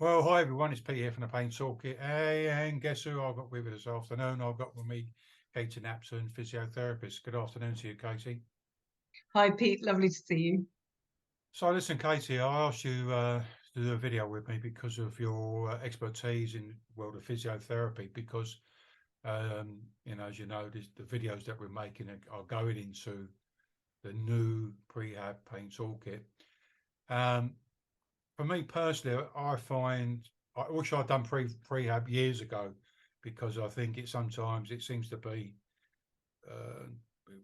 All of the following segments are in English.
Well, hi everyone, it's Pete here from the Pain Toolkit. Hey, and guess who I've got with me this afternoon? I've got with me Katie Knapton, physiotherapist. Good afternoon to you, Katie. Hi, Pete. Lovely to see you. So listen, Katie, I asked you to do a video with me because of your expertise in the world of physiotherapy, because as you know, the videos that we're making are going into the new Prehab Pain Toolkit. Um, for me personally, I wish I'd done prehab years ago, because I think sometimes it seems to be uh,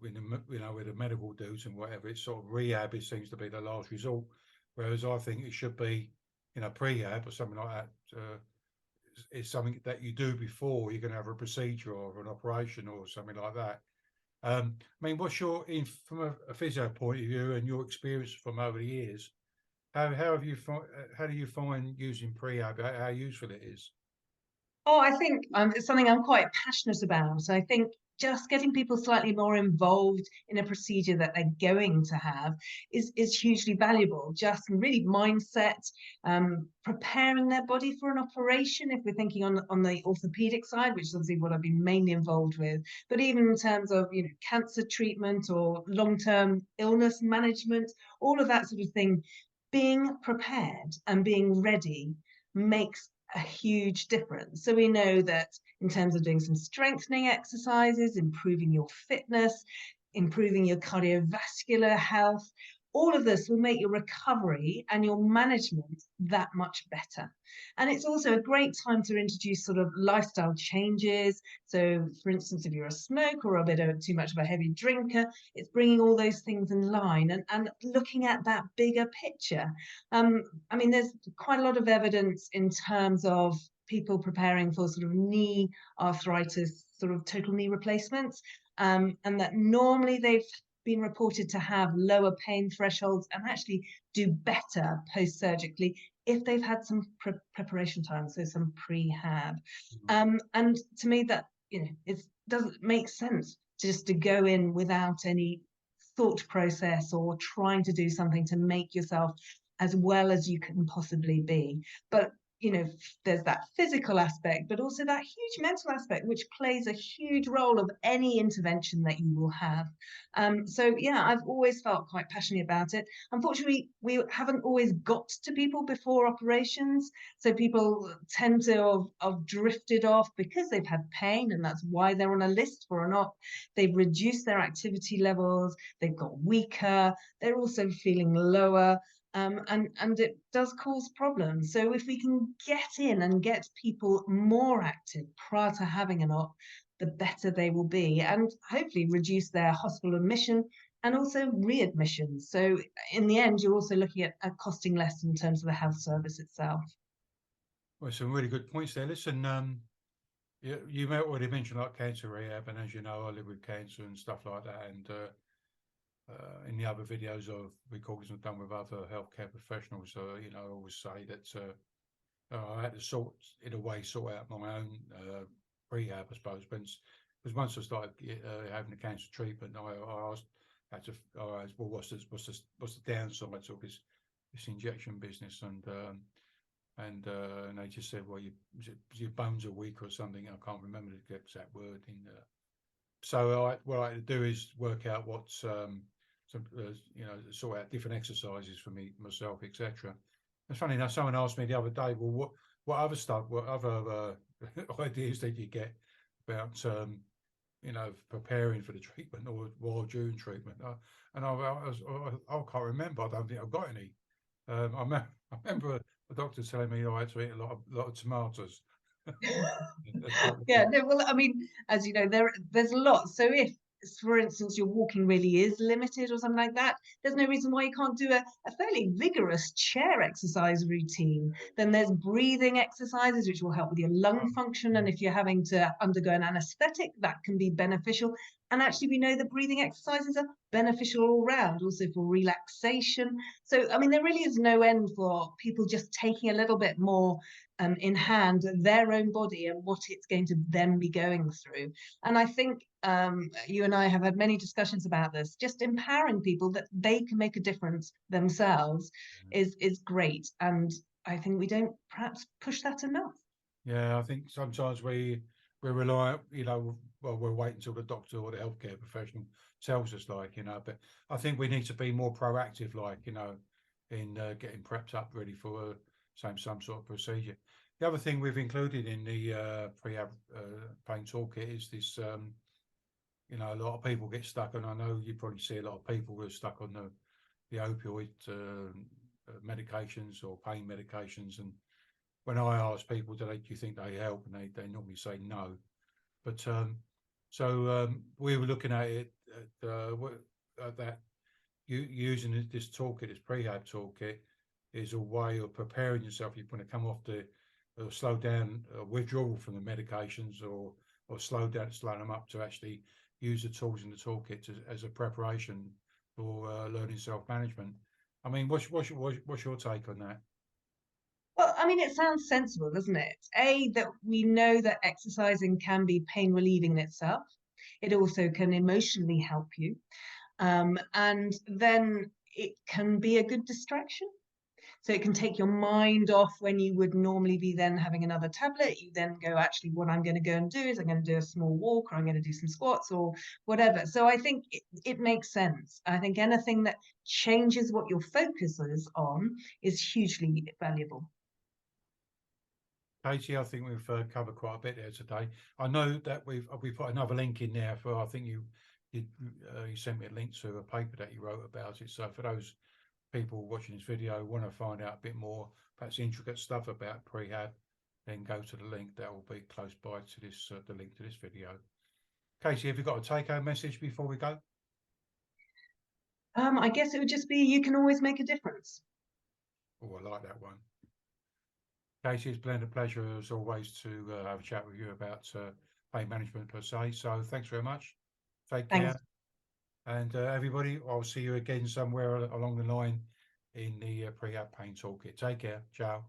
with the medical dudes and whatever, it's sort of rehab. It seems to be the last resort, whereas I think it should be prehab or something like that. It's something that you do before you're going to have a procedure or an operation or something like that. I mean, what's from a physio point of view and your experience from over the years? How do you find using prehab? How useful it is? Oh, I think it's something I'm quite passionate about. So I think just getting people slightly more involved in a procedure that they're going to have is hugely valuable. Just really mindset, preparing their body for an operation. If we're thinking on the orthopedic side, which is obviously what I've been mainly involved with, but even in terms of cancer treatment or long-term illness management, all of that sort of thing, being prepared and being ready makes a huge difference. So we know that in terms of doing some strengthening exercises, improving your fitness, improving your cardiovascular health, all of this will make your recovery and your management that much better. And it's also a great time to introduce sort of lifestyle changes. So, for instance, if you're a smoker or a bit of too much of a heavy drinker, it's bringing all those things in line and looking at that bigger picture. I mean, there's quite a lot of evidence in terms of people preparing for sort of knee arthritis, sort of total knee replacements, and that normally they've been reported to have lower pain thresholds and actually do better post-surgically if they've had some preparation time, so some prehab. And to me, that it doesn't make sense just to go in without any thought process or trying to do something to make yourself as well as you can possibly be. But there's that physical aspect, but also that huge mental aspect, which plays a huge role of any intervention that you will have. So yeah, I've always felt quite passionate about it. Unfortunately, we haven't always got to people before operations. So people tend to have drifted off because they've had pain, and that's why they're on a list for an op. They've reduced their activity levels, they've got weaker, they're also feeling lower. And it does cause problems. So if we can get in and get people more active prior to having an op, the better they will be, and hopefully reduce their hospital admission and also readmissions. So in the end, you're also looking at costing less in terms of the health service itself. Well, some really good points there. Listen, you may already mentioned like cancer rehab, and as you know, I live with cancer and stuff like that. And in the other videos of recordings I've done with other healthcare professionals, I always say that I had to sort out my own rehab, I suppose. Because once I started having the cancer treatment, I asked, well, what's the downside of this injection business? And they just said, well, your bones are weak or something. I can't remember the exact word. So what I had to do is work out what's sort out different exercises for myself, etc. It's funny now. Someone asked me the other day, well, what other ideas did you get about preparing for the treatment or while during treatment? I can't remember. I don't think I've got any. I remember the doctor telling me I had to eat a lot of tomatoes. Yeah, no, well, I mean, as you know, there's a lot. So if, for instance, your walking really is limited or something like that, there's no reason why you can't do a fairly vigorous chair exercise routine. Then there's breathing exercises, which will help with your lung function. And if you're having to undergo an anesthetic, that can be beneficial. And actually, we know that breathing exercises are beneficial all round, also for relaxation. So, I mean, there really is no end for people just taking a little bit more in hand their own body and what it's going to then be going through. And I think you and I have had many discussions about this. Just empowering people that they can make a difference themselves is great. And I think we don't perhaps push that enough. Yeah, I think sometimes we rely, well, we'll wait until the doctor or the healthcare professional tells us, but I think we need to be more proactive, in getting prepped up ready for some sort of procedure. The other thing we've included in the Prehab pain toolkit is this. A lot of people get stuck, and I know you probably see a lot of people who are stuck on the opioid medications or pain medications. And when I ask people, do you think they help, and they normally say no. But we were looking at it that using this toolkit, this Prehab toolkit, is a way of preparing yourself. You're going to come off slow down withdrawal from the medications, or slow them up to actually use the tools in the toolkit as a preparation for learning self-management. I mean, what's your take on that? Well, I mean, it sounds sensible, doesn't it? That we know that exercising can be pain relieving in itself. It also can emotionally help you. And then it can be a good distraction. So it can take your mind off when you would normally be then having another tablet. You then go, actually, what I'm going to go and do is I'm going to do a small walk, or I'm going to do some squats or whatever. So I think it makes sense. I think anything that changes what your focus is on is hugely valuable. Katie, I think we've covered quite a bit there today. I know that we put another link in there for, I think you sent me a link to a paper that you wrote about it. So for those people watching this video want to find out a bit more, perhaps intricate stuff about Prehab, then go to the link that will be close by to this, the link to this video. Katie, have you got a take-home message before we go? I guess it would just be, you can always make a difference. Oh, I like that one. Katie, it's been a pleasure as always to have a chat with you about pain management per se. So thanks very much. Take care. Thanks. And everybody, I'll see you again somewhere along the line in the Prehab Pain Toolkit. Take care. Ciao.